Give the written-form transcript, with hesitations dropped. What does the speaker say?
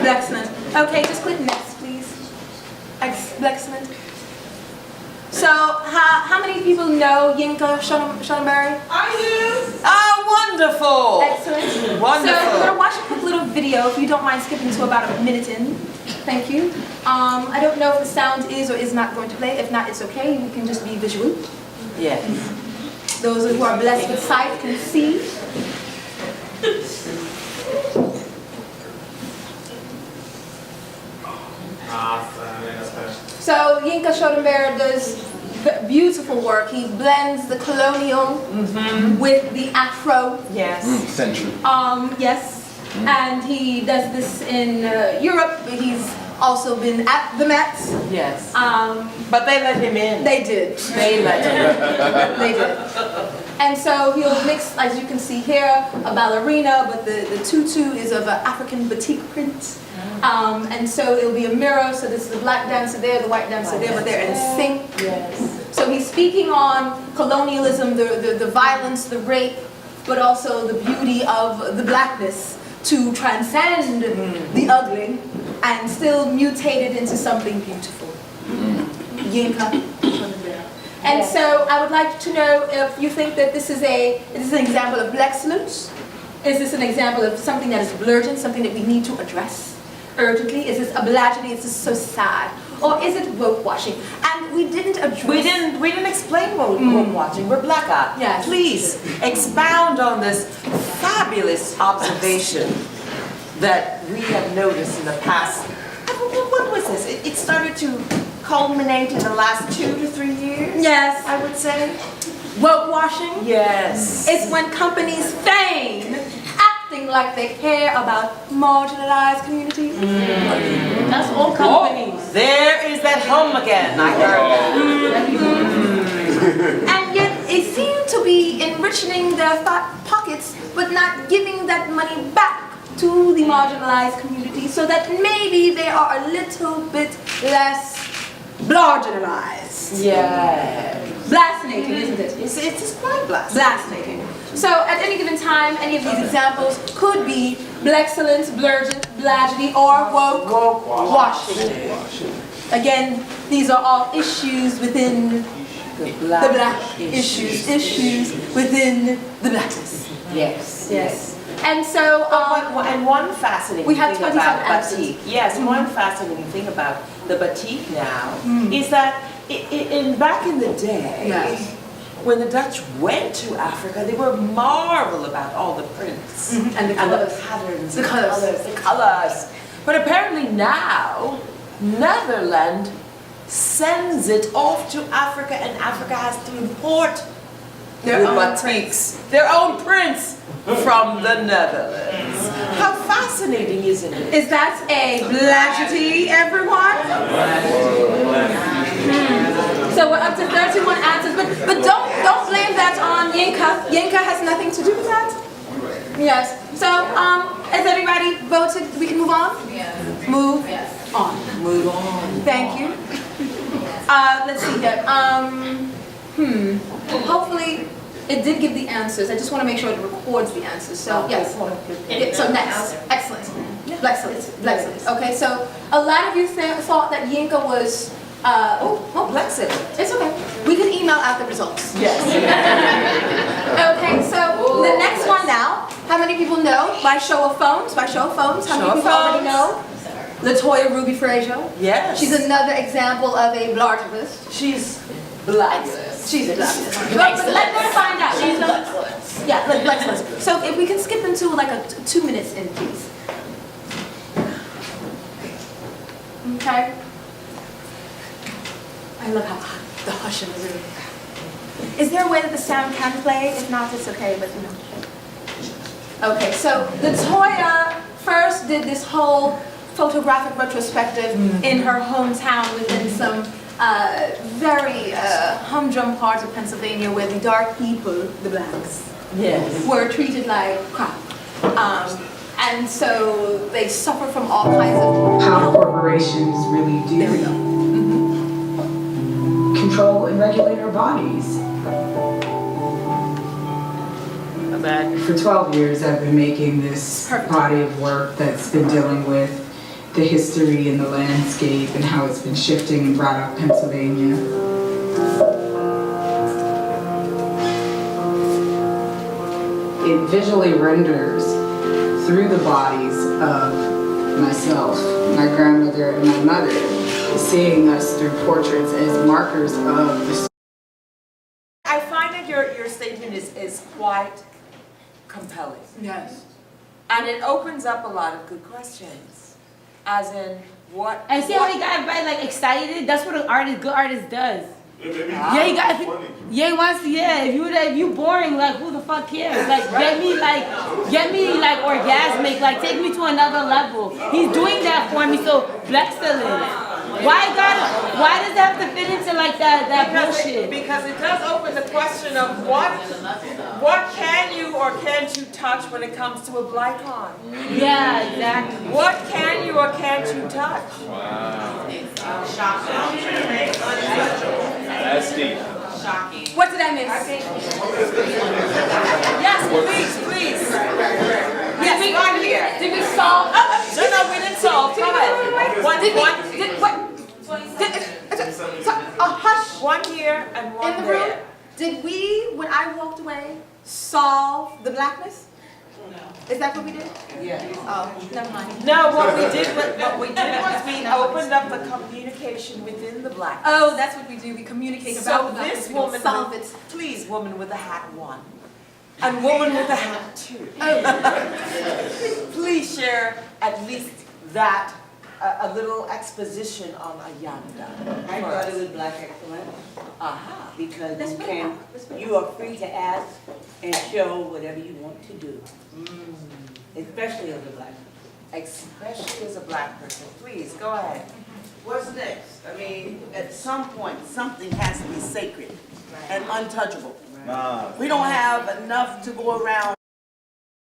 Excellent. Okay, just click next, please. Excellent. So, how many people know Yinka Shonenberry? I do. Ah, wonderful. Excellent. Wonderful. So, we're going to watch a quick little video, if you don't mind skipping to about a minute in. Thank you. I don't know if the sound is or is not going to play. If not, it's okay. You can just be visual. Yes. Those who are blessed with sight can see. So Yinka Shonenberry does beautiful work. He blends the colonial with the Afro. Yes. Century. Yes. And he does this in Europe. He's also been at the Met. Yes. But they let him in. They did. They let him in. They did. And so he'll mix, as you can see here, a ballerina, but the tutu is of an African batik print. And so it'll be a mirror, so this is the black dancer there, the white dancer there, but they're in sync. Yes. So he's speaking on colonialism, the violence, the rape, but also the beauty of the blackness to transcend the ugly and still mutate it into something beautiful. Yinka. And so I would like to know if you think that this is an example of blexcellence. Is this an example of something that is blurgent, something that we need to address urgently? Is this a blagedy? Is this so sad? Or is it woke washing? And we didn't address. We didn't explain woke washing. We're black out. Yes. Please expound on this fabulous observation that we have noticed in the past. What was this? It started to culminate in the last 2 to 3 years. Yes. I would say. Woke washing? Yes. It's when companies feign acting like they care about marginalized communities. That's all companies. Oh, there is that hum again. I heard that. And yet they seem to be enriching their pockets, but not giving that money back to the marginalized community, so that maybe they are a little bit less marginalized. Yeah. Blasphemating, isn't it? It's quite Blasphemating. So at any given time, any of these examples could be blexcellence, blagedy, or woke washing. Again, these are all issues within the black issues within the blackness. Yes. Yes. And so, and one fascinating we have thing about batik. Yes, one fascinating thing about the batik now is that back in the day, when the Dutch went to Africa, they were marvel about all the prints and the colors, patterns, the colors. But apparently now, Netherlands sends it off to Africa, and Africa has to import their own prints from the Netherlands. How fascinating, isn't it? Is that a blagedy, everyone? So we're up to 31 answers, but don't blame that on Yinka. Yinka has nothing to do with that. Yes. So has everybody voted? We can move on. Move on. Move on. Thank you. Let's see here. Hopefully it did give the answers. I just want to make sure it records the answers. So yes. So next, excellent, blexcellent. Okay. So a lot of you thought that Yinka was. Blexcellent. It's okay. We can email out the results. Yes. Okay. So the next one now. How many people know? By show of phones. How many people already know? LaToya Ruby Frazier. Yes. She's another example of a artivist. She's black. She's a blexcellence. Let's find out. She's blexcellence. Yeah, blexcellence. So if we can skip into like a 2 minutes in, please. Okay. I love how the hush in the room. Is there a way that the sound can play? If not, it's okay, but you know. Okay, so LaToya first did this whole photographic retrospective in her hometown within some very humdrum parts of Pennsylvania where the dark people, the blacks, were treated like crap. And so they suffer from all kinds of... How corporations really do There we go. control and regulate our bodies. For 12 years I've been making this body of work that's been dealing with the history and the landscape and how it's been shifting and brought up Pennsylvania. It visually renders through the bodies of myself, my grandmother, and my mother, seeing us through portraits as markers of the. I find that your statement is quite compelling. Yes. And it opens up a lot of good questions. As in, what... And see how he got everybody like excited? That's what a good artist does. Yeah, he got. Yeah, he wants to. Yeah, if you boring, like who the fuck cares? Like get me like orgasmic. Like take me to another level. He's doing that for me. So blexcellence. Why does it have to fit into like that bullshit? Because it does open the question of what can you or can't you touch when it comes to a blicon? Yeah, exactly. What can you or can't you touch? That's deep. Shocking. What did I miss? Yes, please. Yes, right here. Did we solve? No, we didn't solve. Go ahead. Hush. One here and one In the room, there. did we, when I walked away, solve the blackness? No. Is that what we did? Yeah. Oh, never mind. No, what we did was we opened up the communication within the black. Oh, that's what we do. We communicate about So the blackness. this We don't woman, solve it. please, woman with a hat 1, and woman with a hat 2. Oh. Please share at least that a little exposition on Ayanda. I thought it was black excellence Aha. because That's you very can, hard. you are free to ask and show whatever you want to do, especially as a black person. Especially as a black person. Please go ahead. What's next? I mean, at some point, something has to be sacred and untouchable. Nah. We don't have enough to go around